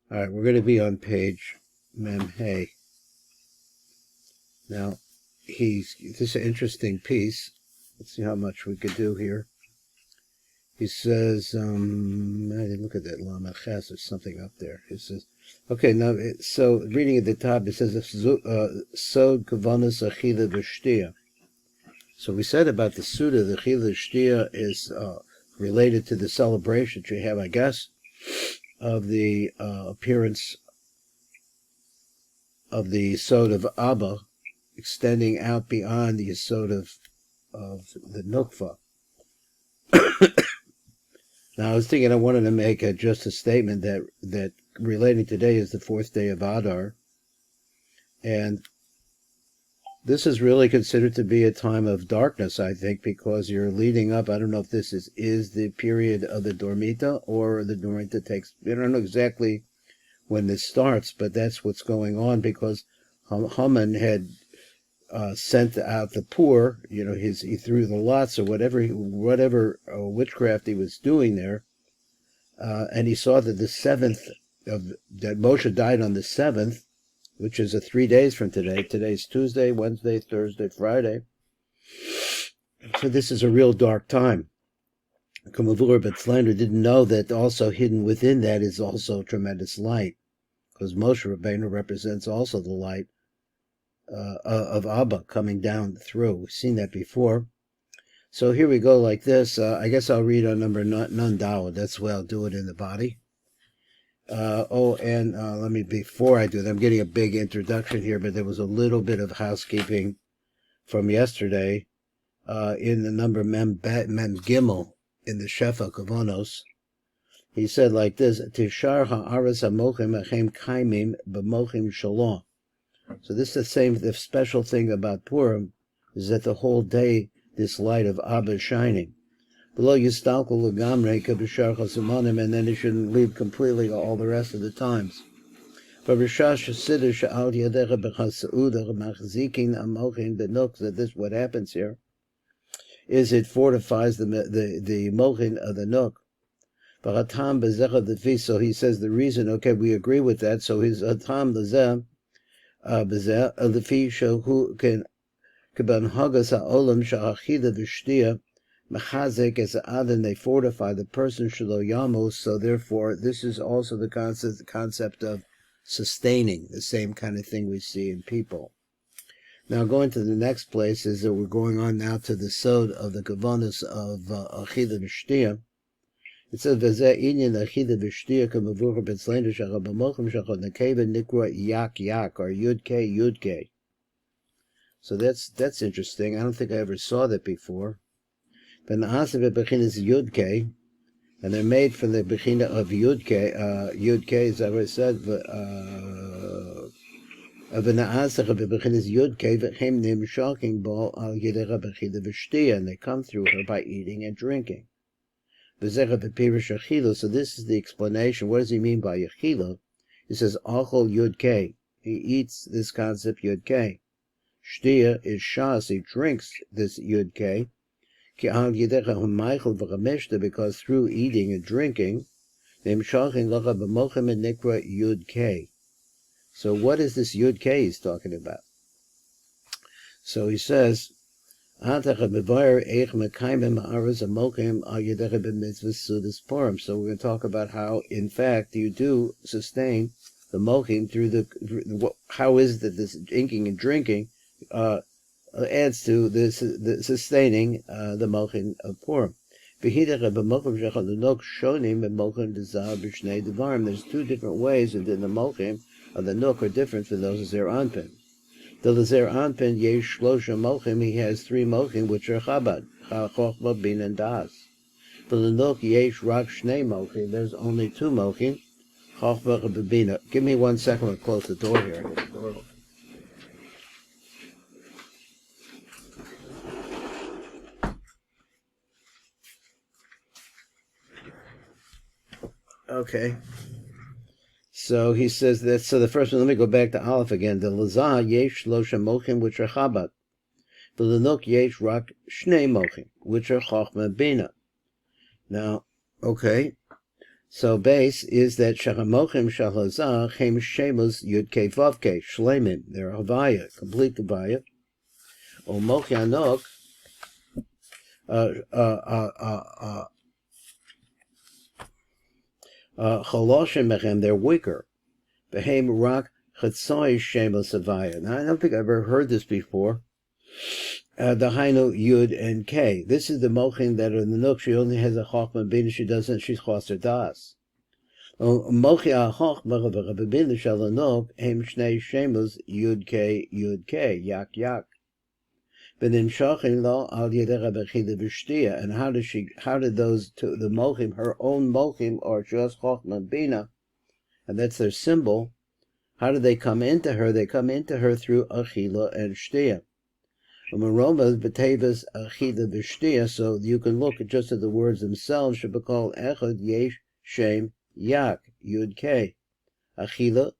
All right, we're going to be on page Mem Hey. Now, this is an interesting piece. Let's see how much we could do here. He says, I didn't look at that Lama Ches, there's something up there. He says, okay, now, so reading at the top, it says, Sod Kavanas Achila V'Shtia. So we said about the Suda, the Achila V'Shtia is related to the celebration that you have, I guess, of the appearance of the Sod of Abba, extending out beyond the Yesod of the Nukva. Now, I was thinking I wanted to make just a statement that relating today is the 4th day of Adar, and this is really considered to be a time of darkness, I think, because you're leading up. I don't know if this is the period of the Dormita, or the Dormita takes, I don't know exactly when this starts, but that's what's going on, because Haman had sent out the poor, he threw the lots or whatever witchcraft he was doing there, and he saw that the 7th that Moshe died on the 7th, which is 3 days from today. Today's Tuesday, Wednesday, Thursday, Friday. So this is a real dark time. Kamavur but Slander didn't know that also hidden within that is also tremendous light, because Moshe Rabbeinu represents also the light of Abba coming down through. We've seen that before. So here we go like this. I guess I'll read on number Nun Dawah. That's why I'll do it in the body. Let me, before I do that, I'm getting a big introduction here, but there was a little bit of housekeeping from yesterday in the number Mem Gimel in the Shefa Kavonos. He said like this, Tishar ha'aras ha'mochim achem kaimim b'mochim shalom. So this is the special thing about Purim, is that the whole day this light of Abba is shining. Below Yistalkul Lagamre Kabishar Chasumanim, and then it shouldn't leave completely all the rest of the times. But Rishash Siddur Sha'al Yadecha B'Chasauda Machzikin Amochin Benuk, that this what happens here is it fortifies the mochin of the nook. B'Chatam B'Zecha D'Fi, so he says the reason, okay, we agree with that, so his Atam B'Zeh B'Zeh L'Fi Shehu K'Ban Hagas Ha'olam Sha'achida V'Shtia Mechazek as Adan, they fortify the person Shelo Yamos, so therefore this is also the concept of sustaining, the same kind of thing we see in people. Now going to the next place is that we're going on now to the Sod of the Kavanas of Achida V'Shtia. It says, V'zeh inyan Achida V'Shtia K'mavur B'Tzlein Shachar B'Mochim Shachar Nekeva Nikra Yak Yak, or Yud K. So that's interesting. I don't think I ever saw that before. And they're made from the Bechina of Yudke. Yudke is, as I said, and they come through her by eating and drinking. So this is the explanation. What does he mean by Yechila? He says, Achol Yudke. He eats this concept Yudke. Shtia is Shas, he drinks this Yudke. Because through eating and drinking, so what is this Yud K he's talking about? So he says, so we're going to talk about how, in fact, you do sustain the mochim through how is it that this eating and drinking adds to this, the sustaining the mochin of Purim. There's 2 different ways, and then the mochim of the nook are different from those of Zer Anpin. The Zer Anpin, Yesh Shlosha Mochim, he has 3 mochim, which are Chabad, Chochma, Bin, and Das. For the nook, Yesh Rak Shnei Mochim, there's only 2 mochim, Chochma and Bina. Give me 1 second, I'll close the door here. I get the door open. Okay, so he says that. So the first one, let me go back to Aleph again. The Lazah Yesh Losha Mochim, which are Chabad. The Lenuk Yesh Rak Shnei Mochim, which are Chochma Bina. Now, okay, So base is that Shachamochim Shalazah Chem Shemos Yud Ke Vav Ke Shlemim. They're Havaya, complete Havaya. O Mochi Anok Choloshim Mechem, they're weaker. Behem Rak Chatzoi Shemos Havaya. Now I don't think I've ever heard this before. The Hainu Yud and K. This is the Mochim that are in the Nook. She only has a Chochmah Bina. She doesn't. She's Choster Das. Mochi HaChochmah Bina Shalanok Hem Shnei Shemos Yud K Yak Yak. Benim Shochin Lo Al Yedera Bechila V'Shtia. And how did those two, the Mochim, her own Mochim, or just Chochmah Bina, and that's their symbol. How do they come into her? They come into her through Achila and Shtia. So you can look at just at the words themselves. Should be called Echad Yesh Shem Yak Yud K. Achila.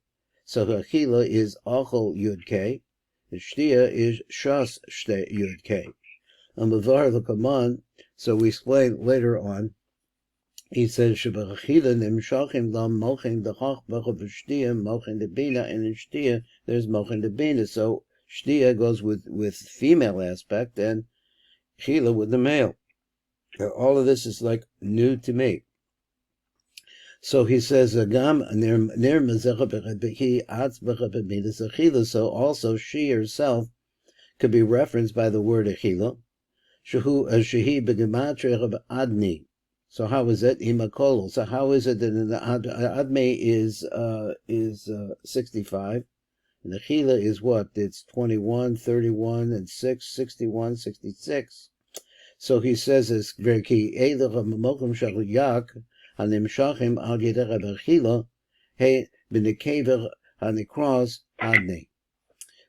So Achila is Achol Yud K. And Shtia is Shas Yud K. And Mavar L'Kaman. So we explain later on. He says Shabachila Nimshachim Lam Mochin Dachach Bachov Shtia Mochin Debina, and in Shtia there's Mochin Debina. So Shtia goes with female aspect and Chila with the male. All of this is like new to me. So he says, so also she herself could be referenced by the word Achila. Adni. So how is it? Imakol. So how is it that in the Admi is 65? And the Chila is what? It's 21, 31, and 6, 61, 66. So he says it's very key.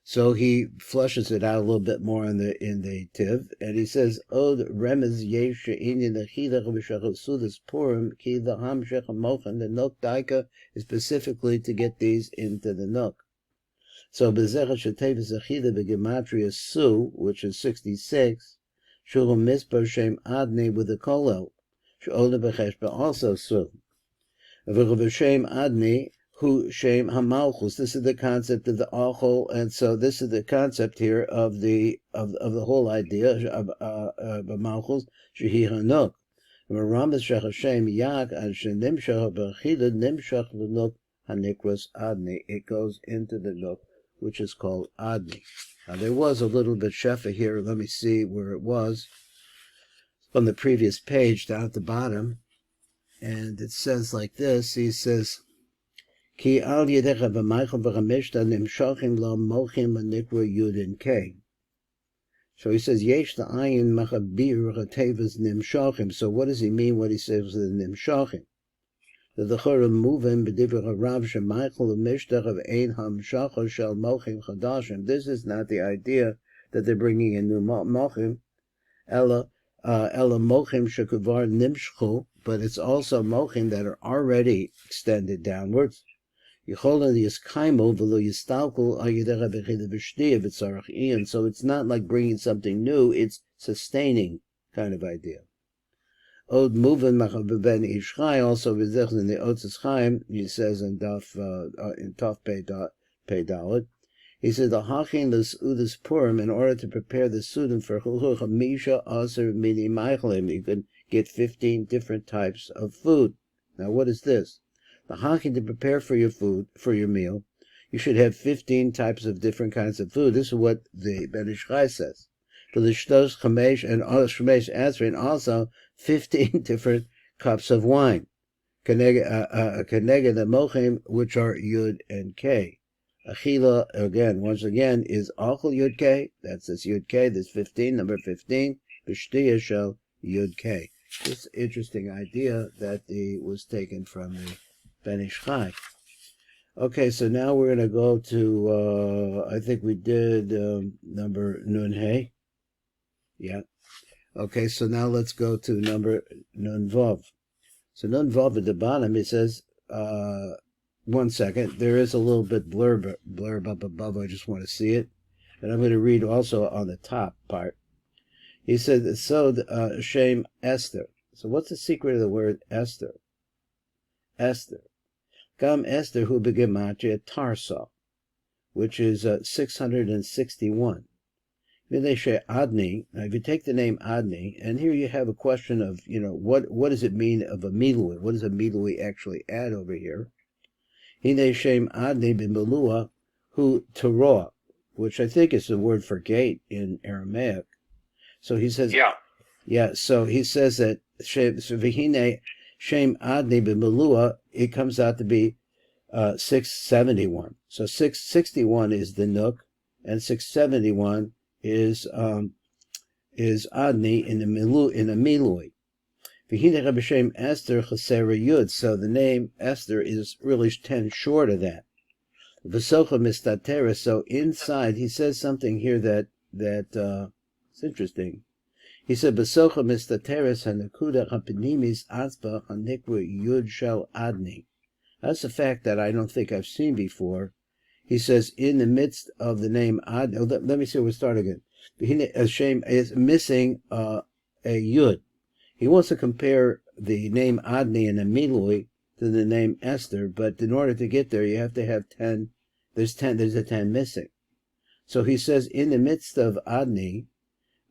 So he flushes it out a little bit more in the Tiv, and he says, Od remez yesh she'inyan achilach v'shachasudas Purim ki laham shechamochan. The Nook Daika is specifically to get these into the Nook. So Bezerah Shetevis Achila B'Gematria Su, which is 66, Shulam Mispar Shem Adni with the Kolel, Shu'ola B'Chesh, but also Su. V'Shem Adni, Hu Shem HaMalchus. This is the concept of the Achol, and so this is the concept here of the whole idea of Malchus, Shehi Hanuk. V'Rambas Shech Hashem Yak, and Shenimshach B'Achila Nimshach L'Nuk Hanikras Adni. It goes into the Nook, which is called Adni. Now there was a little bit shefa here. Let me see where it was. On the previous page, down at the bottom. And it says like this. He says, Ki al yedecha v'maychel v'chamishta nimshachim lo mochim anikra yud and k. So he says, Yesh the ayin machabir chatevas nimshachim. So what does he mean when he says the nimshachim? The Chorah moving b'divrei Rav shemaychel u'mishtach of ein hamshacha shel mochim chadashim. This is not the idea that they're bringing in new mochim, ella mochim shekuvar nimshchu, but it's also mochim that are already extended downwards. Yichola yiskaimu v'lo yistalku ayidera b'chida v'shtiya v'tzarach iyan. So it's not like bringing something new; it's sustaining kind of idea. Od Muven Machav Ben Ishchai also in the Otzes Chaim, he says in Taf Pei Dalet, he said the Hachin L'S'udas Purim, in order to prepare the Sudim for Chuluch Misha Aser Mini Meichelim, you can get 15 different types of food. Now what is this? The Hachin, to prepare for your food, for your meal, you should have 15 types of different kinds of food. This is what the Ben Ishchai says. For the Shtos Chamesh and Shemesh answering also 15 different cups of wine. Keneged the Mochim, which are Yud and K. Achila, again, once again, is Achel Yud K. That's this Yud K. This 15, number 15. B'Shtiya Shel Yud K. This interesting idea that was taken from the Ben Ish Chai. Okay, so now we're going to go to, I think we did number Nun Hey. Yeah. Okay, so now let's go to number Nun Vav. So Nun Vav at the bottom, it says, 1 second, there is a little bit blurb up above, I just want to see it. And I'm going to read also on the top part. He said, so Shem Esther. So what's the secret of the word Esther? Esther. Gam Esther hu begematria Tarsa, which is 661. Adni. Now, if you take the name Adni, and here you have a question of, what does it mean of a milui? What does a milui actually add over here? Hine Shem Adni b'melua hu teroah, which I think is the word for gate in Aramaic. So he says, so he says that V'hine Shem Adni b'melua, it comes out to be 671. So 661 is the Nook, and 671 is Adni in a milui. V'hine Rabbi Esther chasera yud. So the name Esther is really 10 short of that. V'socha mistatera. So inside, he says something here that it's interesting. He said, "B'socha mistateres hanakuda hapenimis atzba hanikra yud shel adni." That's a fact that I don't think I've seen before. He says, in the midst of the name Adni. Let me see. We'll start again. Hashem is missing a yud. He wants to compare the name Adni and Amilui to the name Esther, but in order to get there, you have to have 10. There's a 10 missing. So he says, in the midst of Adni,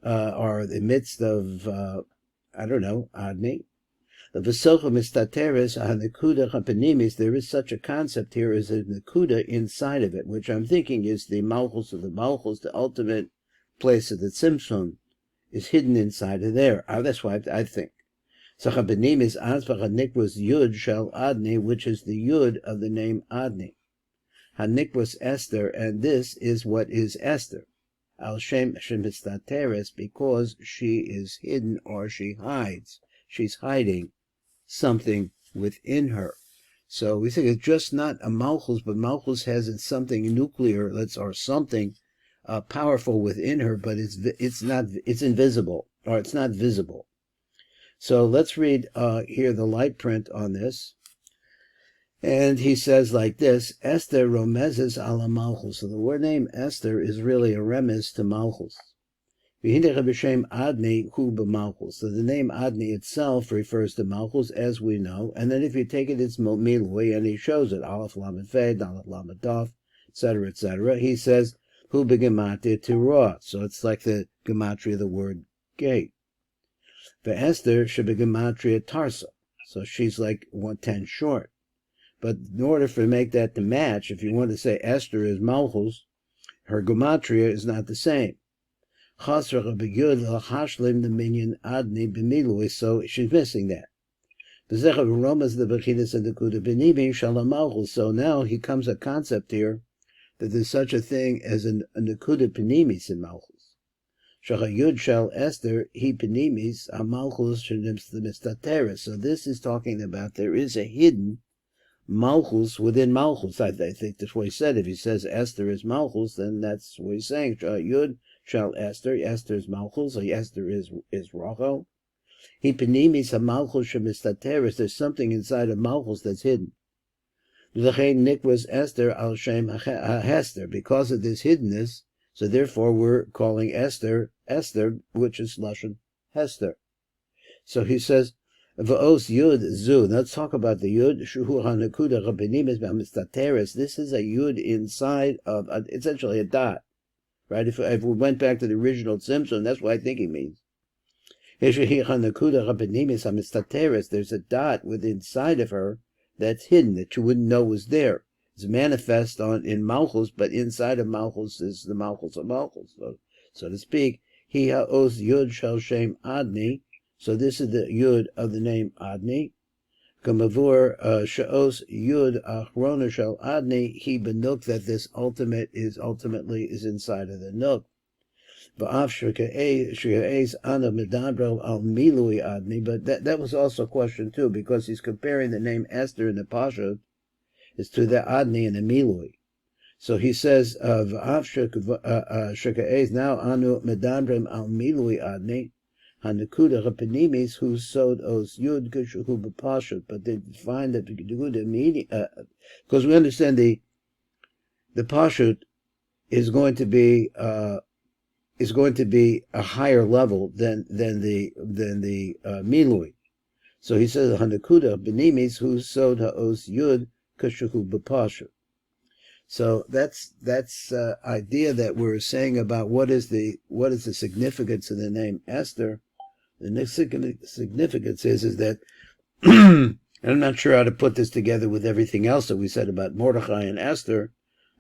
or the midst of, Adni, the V'socha mistateres hanakuda hapenimis, there is such a concept here as a nakuda inside of it, which I'm thinking is the malchus of the malchus, the ultimate place of the tzimtzum, is hidden inside of there. That's why I think. So hapenimis azvach hanikvus yud shel adni, which is the yud of the name Adni. Hanikvus Esther, and this is what is Esther. Al shem shemistateres, because she is hidden or she hides. She's hiding something within her. So we think it's just not a malchus, but malchus has something nuclear, or something powerful within her, but it's invisible, or it's not visible. So let's read here the light print on this. And he says like this, Esther romezes ala malchus. So the word name Esther is really a remez to malchus. Adni hu b'malchus. So the name Adni itself refers to malchus, as we know, and then if you take it, it's milui, and he shows it, aleph lamed fed, aleph lamed daf, etc., etc. He says, hu b'gematria teroah. So it's like the gematria of the word gate. Esther shebegematria tarsa. So she's like 110 short. But in order to make that to match, if you want to say Esther is malchus, her gematria is not the same. So she's missing that. So now he comes a concept here that there's such a thing as a nekuda penimis in malchus. Shachayud shel Esther he penimis a malchus mistateres. So this is talking about there is a hidden malchus within malchus. I think that's what he said. If he says Esther is malchus, then that's what he's saying. Shachayud shall Esther is malchus, or Esther is Rachel. He penimis a malchus shemistateres. There's something inside of malchus that's hidden. L'chein nikvas Esther al shem Hester, because of this hiddenness. So therefore, we're calling Esther, which is lashon Hester. So he says, v'os yud zu. Let's talk about the yud. Shuhu hanakuda rabenimis b'mistateres. This is a yud inside of essentially a dot. Right? If we went back to the original tzimtzum, that's what I think he means. There's a dot within inside of her that's hidden, that you wouldn't know was there. It's manifest in malchus, but inside of malchus is the malchus of malchus, so to speak. He ha'os yud shel shem adni. So this is the yud of the name Adni. Kamavur she'os yud achrona shel adni. He benuk, that this ultimately is inside of the nook. Ba'af she'eis ana medabro al milui adni. But that was also a question too, because he's comparing the name Esther in the Pasha is to the Adni and the milui. So he says, V'af she'eis now anu medabrim al milui adni. Hanakuda hapenimis who sod os yud kushu b'pashut, but they find that the nekuda meaning, because we understand the pashut is going to be a higher level than the milui. So he says, Hanakuda benimis hu sod haos yud kashuhu b'pasha. So that's idea that we're saying about what is the significance of the name Esther. The significance is that and I'm not sure how to put this together with everything else that we said about Mordechai and Esther,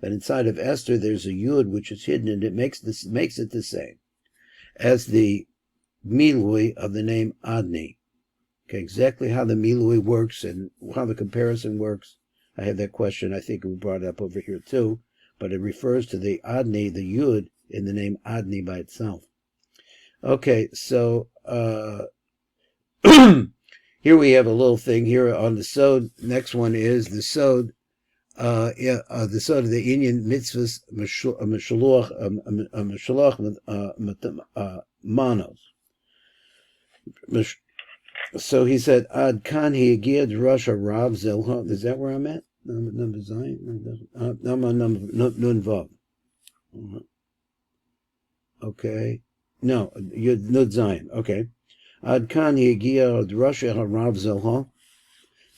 but inside of Esther there's a yud which is hidden, and it makes it the same as the milui of the name Adni. Okay, exactly how the milui works and how the comparison works. I have that question, I think we brought it up over here too, but it refers to the Adni, the yud, in the name Adni by itself. Okay, so here we have a little thing here on the sod. Next one is the sod, the sod of the Inyan mitzvahs Meshalach manos. So he said, Ad kan hiagid Rosh Rav Zelha. Is that where I'm at? Number Zion? Number Nun Vav. Okay. No, Nud Zion. Okay. Ad kan hiagid Rosh Rav Zelha.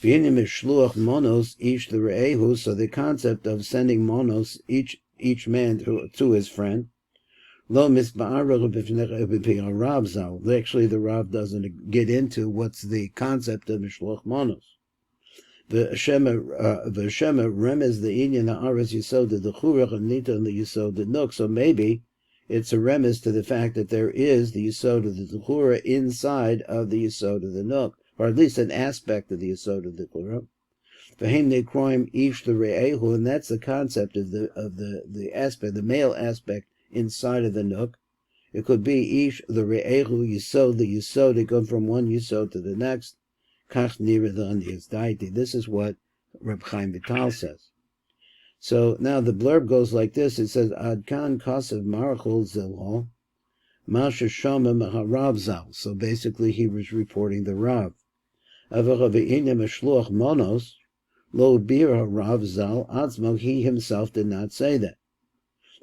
V'hinim mishluach monos ish the re'ehu. So the concept of sending monos, each man to his friend. Lo misba'arach b'pei Rav Zal. Actually, the Rav doesn't get into what's the concept of mishluach monos. V'shema remez the inyan ha'aretz yisod the churach and nita and the yisod the nuk. So maybe it's a remez to the fact that there is the yisod of the churach inside of the yisod of the nuk, or at least an aspect of the yisod of the churach. V'hem nekroim ish the re'ehu, and that's the concept of the aspect, the male aspect inside of the nook. It could be ish the re'ehu yisod, the yisod, it goes from one yisod to the next. Kach nirah is daiti. This is what Reb Chaim Vital says. So now the blurb goes like this. It says, Ad kan kasev marachol zelho, masha shama maharav zal. So basically he was reporting the Rav. Avach ve'ina meshluach monos, lo bir harav zal, atzmo, he himself did not say that.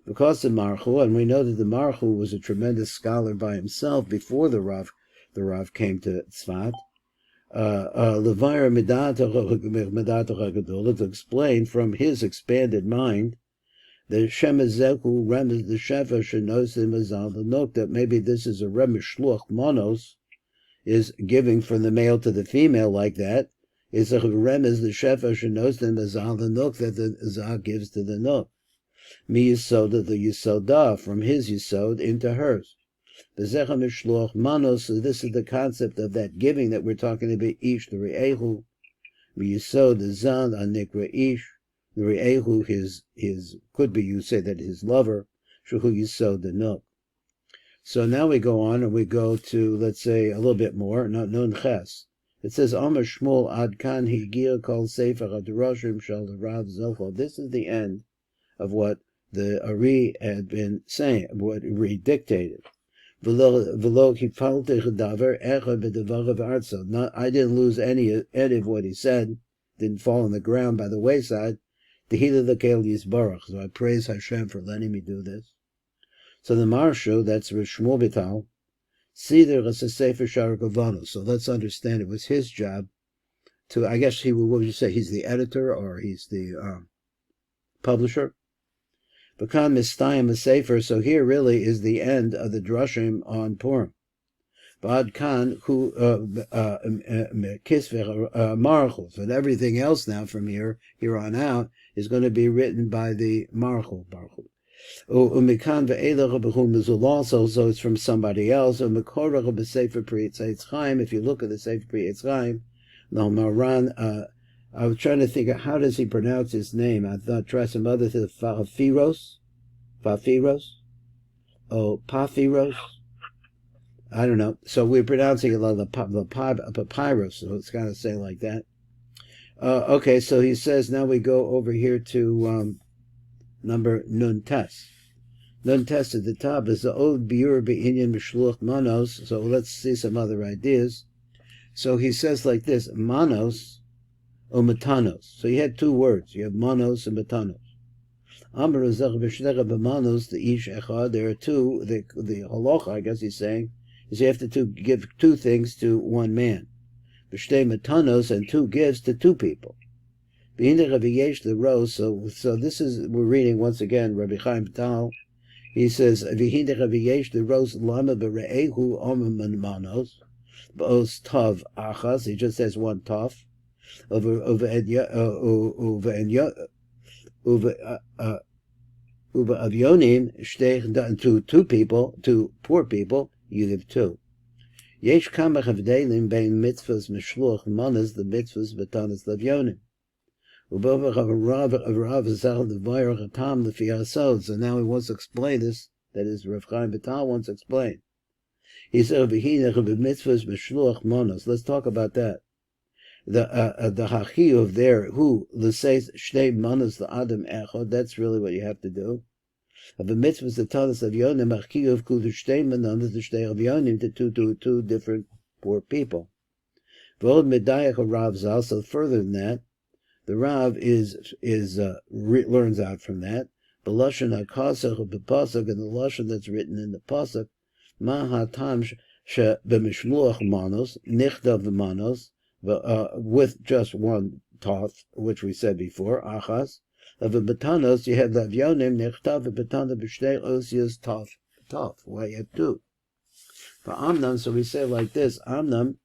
Because the Marchu, and we know that the Marchu was a tremendous scholar by himself before the Rav came to Tzfat. Levayra Medata to explain from his expanded mind the Shemezeku Remes the Shefa Shenosim Mazal the note that maybe this is a Remes Shluch Monos, is giving from the male to the female like that, is a Remes the Shefa Shenosim Mazal the note that the Zal gives to the note. Mi Yisoda the Yisoda, from his Yisod into hers. The Zecha Mishloch Manos, so this is the concept of that giving that we're talking about, Ish the Re'ehu, Mi Yisod the Zan, Anikra Ish, the Re'ehu, his, could be, you say that his lover, Shuhu Yisod the Nuk. So now we go on and we go to, let's say, a little bit more, Nun Ches. It says, Amar Shmuel Ad Kan Higir Kol Sefer Adroshim Shal Rav Zelcho. This is the end of what the ARI had been saying, what ARI dictated. I didn't lose any of what he said, didn't fall on the ground by the wayside. So I praise Hashem for letting me do this. So the Marshu, that's Shmuel Bital, so let's understand it was his job to, I guess what would you say, he's the editor or he's the publisher? Bekan Mistayim Sefer, so here really is the end of the Drushim on Purim. Bad Khan, who Kisver Marachos, and everything else now from here on out is going to be written by the Marachol. Umikan ve'elach b'chum mizul also, so it's from somebody else. Umikorach b'sefer Pri Eitz Chaim. If you look at the Sefer Pri Eitz Chaim, no Maran. I was trying to think of how does he pronounce his name. I thought try some other thing. Paphyros? Oh, Paphyros? I don't know. So we're pronouncing it like the papyrus, so it's got to say like that. Okay, so he says, now we go over here to number Nun Tes. Nun Tes at the top is the old Biur Be'inyan Mishluch Manos. So let's see some other ideas. So he says like this, Manos, or metanos. So you had two words. You have manos and metanos. The ish echad. There are two. The halacha, I guess he's saying, is you have to give two things to one man. B'shtei matanos, and 2 gifts to 2 people. B'hinei Rabbi Yesh the rose. So this is, we're reading once again Rabbi Chaim Vital. He says, V'hinei Rabbi Yesh the rose lama b're'ehu omen manos b'os tav achas. He just says 1 tav. Uva avyonim shtei, to 2 people, 2 poor people, you give 2. Yesh kama chavdelim bein mitzvahs mishluach manas the mitzvahs b'tanas lavyonim. So now he wants to explain this. That is, Rav Chaim Vital wants to explain. He said, let's talk about that. The hachiyuv there, who l'seis shtei manos the adam echod, that's really what you have to do. Of the mitzvahs the tanas of yonim hachiyuv kudu shtei manos the shtei of yonim to 2 different poor people. V'od medayach Rav Zal. So further than that, the Rav learns out from that. B'lashon hakasach of the pasuk, and the lashon that's written in the pasuk, ma hatam she b'mishluach manos nichtav manos, with just 1 toth, which we said before, achas. Of the betanos, you have the avyonim nichtav betana b'shtei osios toth. Why you have 2? For amnam, so we say like this, amnam.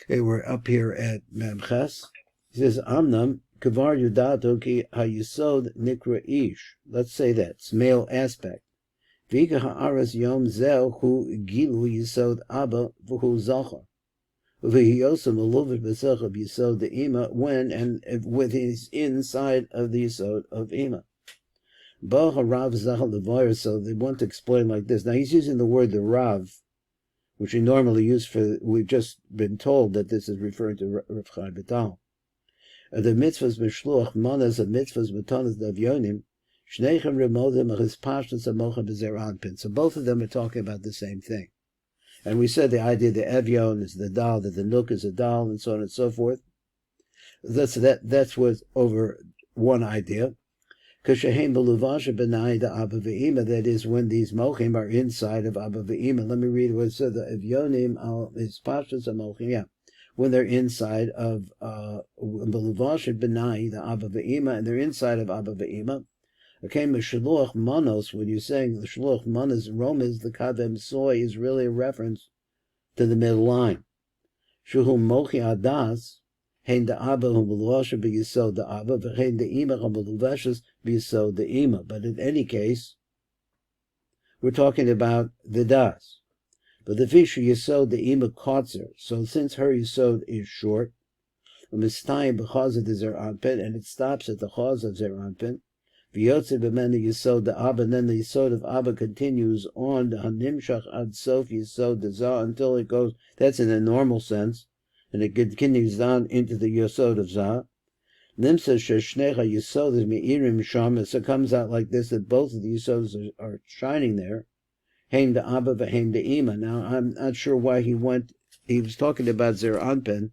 Okay, we're up here at Memches. He says, Amnam, Kavar Yudato ki hayisod nikra ish. Let's say that. It's male aspect. Vika ha'aras yom zel hu gilu yisod abba v'hu zachar. V'hiyosam aluvet b'sech of yisod the ima, when and with his inside of the yisod of ima. Ba ha'rav zachar levoyer, so they want to explain like this. Now he's using the word the Rav, which we normally use for, we've just been told that this is referring to Rav Chaim Vital. The mitzvahs mishluach manas and mitzvahs b'tanas davyonim shneichem remodim achis pashtus amocha b'zer anpin. So both of them are talking about the same thing. And we said the idea the evyon is the dal, that the nook is a dal, and so on and so forth. That's what's over one idea. Kashehem beluvasha b'nai the abba ve'ima, that is when these mochim are inside of abba ve'ima. Let me read what it said. The evyonim al is pashtus amochim. Yeah. When they're inside of Beluvash Benai, the Abba Ve'ima, and they're inside of Abba Ve'ima. Okay, Meshaluach Manos, when you're saying the Shaluach Manos, Romans, the Kavem Soy is really a reference to the middle line. Shuhum Mochi Adas, Hein the Abba hum Beluvash B'Yisod the Abba, V'Hein the Ima hum Beluvashas B'Yisod the Ima. But in any case, we're talking about the Das. But the fish yisod the ima kotzer. So since her yisod is short, mistayim b'chaz of the zer anpin, and it stops at the chaz of zer anpin. V'yotze b'mena yisod the abba, and then the yisod of abba continues on the hanimshach ad sof yisod the zah until it goes. That's in a normal sense, and it continues down into the yisod of zah. Nimsa sheshnecha yisod is meirim sham. So it comes out like this, that both of the yisods are shining there. Haim the Abba v'Haim the Ima. Now, I'm not sure why he was talking about Zer Anpin,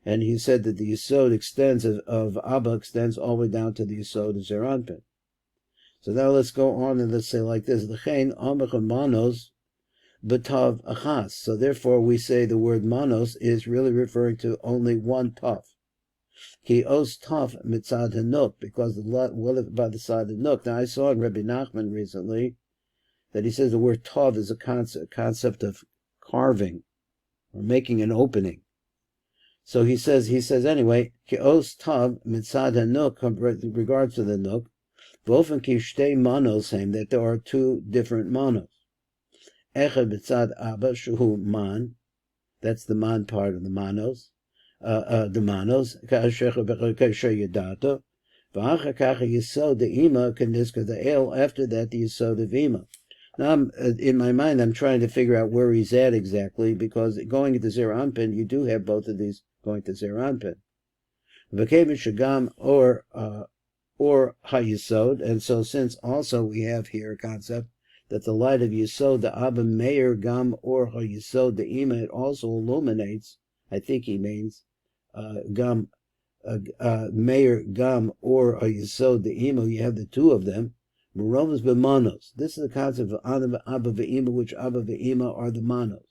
and he said that the Yisod extends of Abba extends all the way down to the Yisod of Zer Anpin. So now let's go on and let's say like this, L'chein Amach Manos b'Tav Achas. So therefore we say the word Manos is really referring to only 1 Tav. Ki Os Tav mitzad Hanuk, because what about the side of Nuk? Now I saw in Rabbi Nachman recently that he says the word tov is a concept of carving or making an opening. So he says anyway, ki'os tov mitzad hanuk, in regards to the nuk, v'ofen ki shtei manos hem, that there are 2 different manos. Echad mitzad abba shuhu man, that's the man part of the manos, ka'asher yadato, v'achar kach yisod the ima kaniska the el, after that the yisod of ima. Now, in my mind, I'm trying to figure out where he's at exactly, because going into Zer Anpin, you do have both of these going to Zer Anpin. V'kevin shagam or ha-yisod, and so since also we have here a concept that the light of Yisod, the Abba Meir Gam or ha-yisod, the Ima, it also illuminates, I think he means, Gam, Meir Gam or ha-yisod, the Ima, you have the 2 of them. Merovas b'manos. This is the concept of Abba ve'ima, which Abba ve'ima are the manos.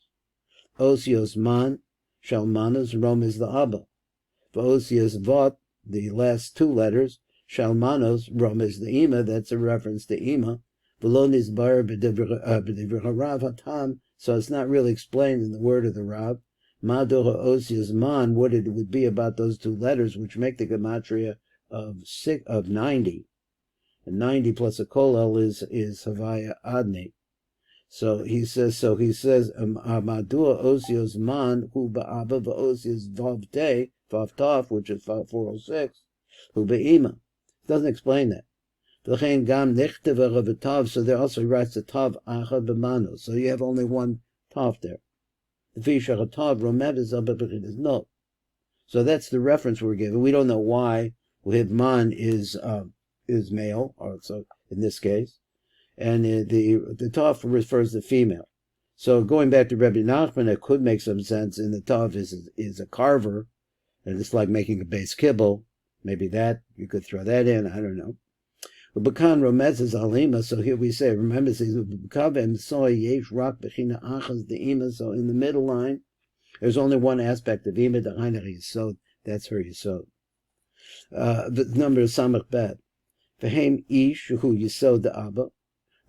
Osios man, Shalmanos, Romes the Abba. V'osias Vot, the last two letters, Shalmanos, Romes the Ima, that's a reference to Ima. V'lo bar b'divrei Rav Hatam, so it's not really explained in the word of the Rav. Ma'do ha'osias man, what it would be about those two letters, which make the gematria of 90. And 90 plus a kolel is Havaya Adni. So he says, Madua osios man, hu ba'aba v'osios vavte, vavtaf, which is 406, hu ba'ima. Doesn't explain that. V'chein gam nechteva v'tav, so there also writes the tav acha b'mano. So you have only one tav there. The fisha tav romev is no. So that's the reference we're given. We don't know why man is male, or so in this case. And the tav refers to female. So going back to Rebbe Nachman, it could make some sense. And the tav is a carver, and it's like making a base kibble. Maybe that you could throw that in. I don't know. Ubakan romez is alima. So here we say, remember, so in the middle line, there's only one aspect of ima. So that's her yisod. The number is samach bet. V'heim ish who yisod the abba.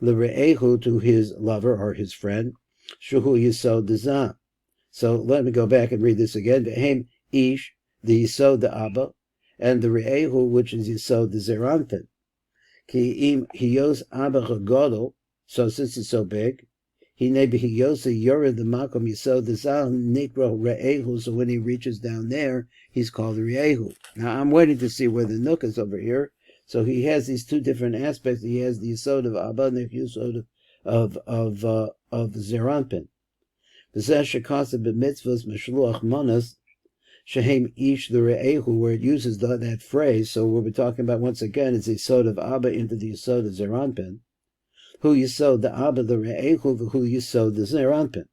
L're'ehu, to his lover or his friend, shuhu yisod dezah. So let me go back and read this again. V'heim ish, the yisod the abba, and the re'ehu, which is yisod the zeranpin. Ki im hiyos abba chagodol, so since it's so big, he nebi hiyos yored the makom yisod dezah nikro re'ehu. So when he reaches down there, he's called the re'ehu. Now I'm waiting to see where the nook is over here. So he has these two different aspects. He has the yisod of Abba and the yisod of Zeranpin. V'zeh shekasa b'mitzvahs meshluach manas shehem ish the re'ehu, where it uses that phrase. So what we're talking about once again is the yisod of Abba into the yisod of Zeranpin. Hu yisod the Abba the re'ehu, v'hu yisod the Zeranpin.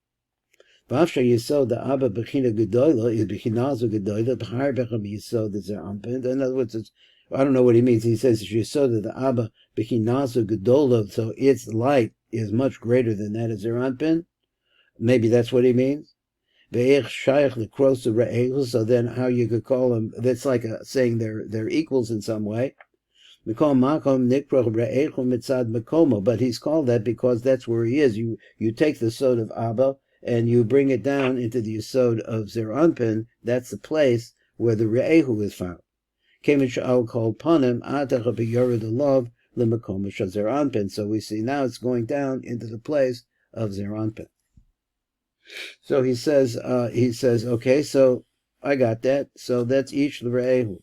V'afsha yisod the Abba b'china gedola is b'chinazu gedola b'char bechem yisod the Zeranpin. In other words, it's, I don't know what he means. He says yisod the Abba b'chinazu gedola, so its light is much greater than that of Zeranpin. Maybe that's what he means. Ve'ech shayach l'kros re'ehu. So then, how you could call them? That's like saying they're equals in some way. Mikol makom nikroch re'ehu mitzad makomo. But he's called that because that's where he is. You take the sod of Abba and you bring it down into the yisod of Zeranpin. That's the place where the re'ehu is found. So we see now it's going down into the place of Zeranpin. So he says, okay, so I got that. So that's each l're'ehu.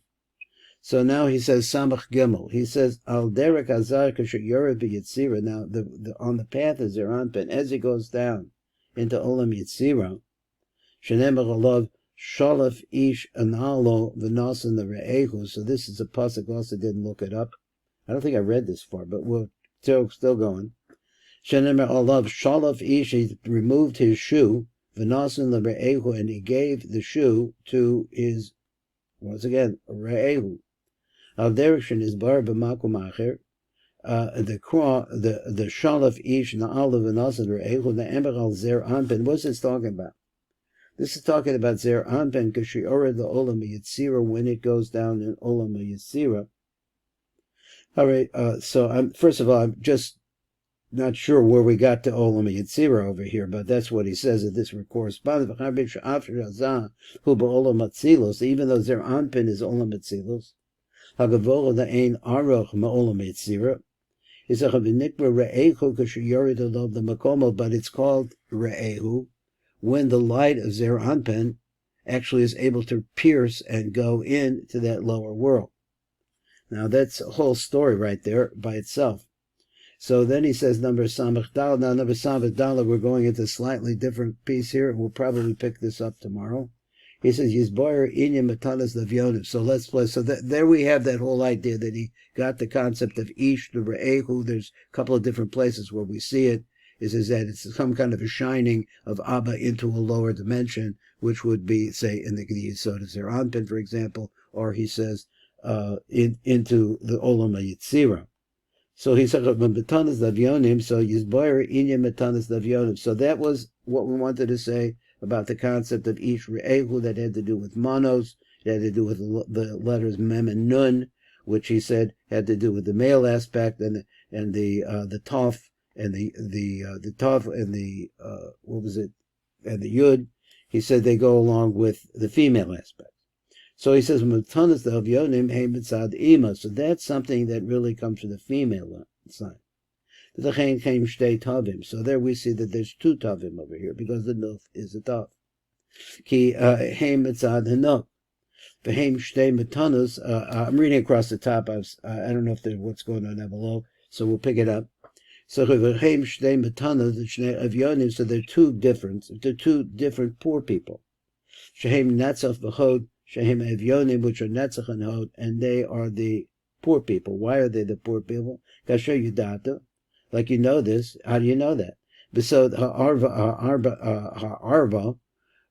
So now he says Samach Gimel. He says Al derek azar kasher yored b'yitzira. Now on the path of Zeranpin, as he goes down into Olam Yitzira, shenemach alav Shalaf ish analo v'nasan the re'ehu. So this is a pasuk. Also didn't look it up. I don't think I read this far, but we're still going. Shenemer alav shalaf ish. He removed his shoe v'nasan the re'ehu, and he gave the shoe to his, once again, re'ehu. Al derek is bar b'makom acher. The shalaf ish na'alav v'nasan re'ehu. The ember al zer anpin. What's this talking about? This is talking about Zeranpin Kashiora the Olam Yitzira, when it goes down in Olam Yitzira. All right, so first of all, I'm just not sure where we got to Olam Yitzira over here, but that's what he says that this corresponds. Even though Zeranpin is Olam Yitzilus, Hagavola the Ein Aroch Ma'olam Yitzira, is a Chavinikra Re'ehu Kashiora the Love the Makomo, but it's called Re'ehu when the light of Zeranpin actually is able to pierce and go into that lower world. Now that's a whole story right there by itself. So then he says number Samach Dal. Now number Samach Dal, we're going into a slightly different piece here, and we'll probably pick this up tomorrow. He says Yizboyer Inya Matanas Levyonim. So let's play. So there we have that whole idea that he got the concept of Ish the Re'ehu. There's a couple of different places where we see it. Is that it's some kind of a shining of Abba into a lower dimension, which would be, say, in the Yisod of Zeranpin, for example, or he says into the Olam Yitzira. So he said Metanas Davyonim. So Yizboyer Inya Metanas Davyonim. So that was what we wanted to say about the concept of Ish Re'ehu that had to do with monos, it had to do with the letters Mem and Nun, which he said had to do with the male aspect, and the Tov and the Tov and the what was it, and the Yud. He said they go along with the female aspect. So he says, so that's something that really comes from the female side. So there we see that there's two Tavim over here, because the Nuf is a Tav. I'm reading across the top. I don't know if there's what's going on down below, so we'll pick it up. So there are two different poor people. Shehem Netzach v'Hod, Shehem Evyonim, which are Netzach and Hod, and they are the poor people. Why are they the poor people? Kasher Yudata, like you know this. How do you know that? Besod ha'arva,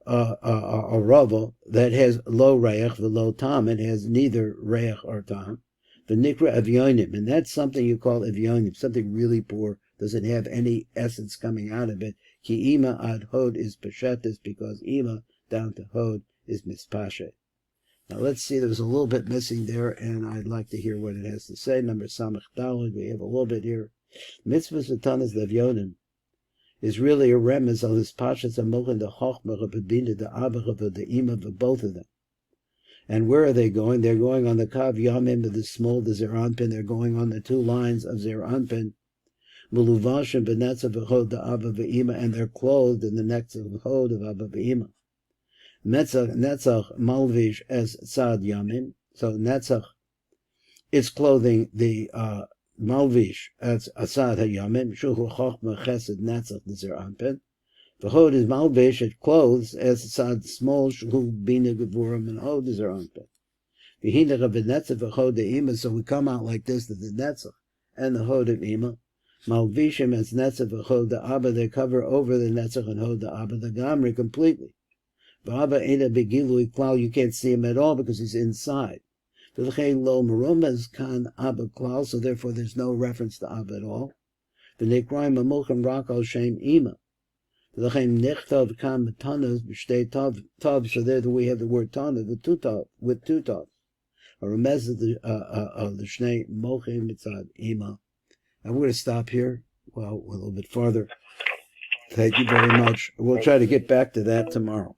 a rava that has low reich v'lo tam, it has neither reich or tam. The nikra evyonim, and that's something you call evyonim, something really poor, doesn't have any essence coming out of it. Ki ima ad hod is peshetis, because ima down to hod is mispashet. Now let's see, there's a little bit missing there, and I'd like to hear what it has to say. Number samach daled, we have a little bit here. Mitzvah satanas levyonim is really a remez of this pashas amochin the chochmah of the abach of the ima of both of them. And where are they going? They're going on the kav yamim of the small, the zeranpin. They're going on the two lines of zeranpin. Muluvashim b'netzav v'chod the abba v'ima, and they're clothed in the netzav v'chod of abba v'ima. Netzach malvish as tzad yamim. So netzach is clothing the malvish as tzad hayamim. Shuhu chochma chesed netzach the zeranpin. V'chod is malvish, it clothes as tzad small, shuhu bina gevurim, and hod is zeranpin. V'hinach of the netzav v'chod the ima. So we come out like this, that the netzach and the hod of ima. Malvishim as netzach v'chod the abba, they cover over the netzach and hod the abba, the gamri, completely. V'abba ena begilui klal, you can't see him at all because he's inside. V'lechein lo meromez kan abba klal, so therefore there's no reference to abba at all. V'nekraim amulchem rak al shem ima. V'lechein nechtav kan metanas b'shtei tav, so there we have the word tana with two tav. A remez of the shnei mochim mitzad ima. And we're going to stop here. Well, a little bit farther. Thank you very much. We'll try to get back to that tomorrow.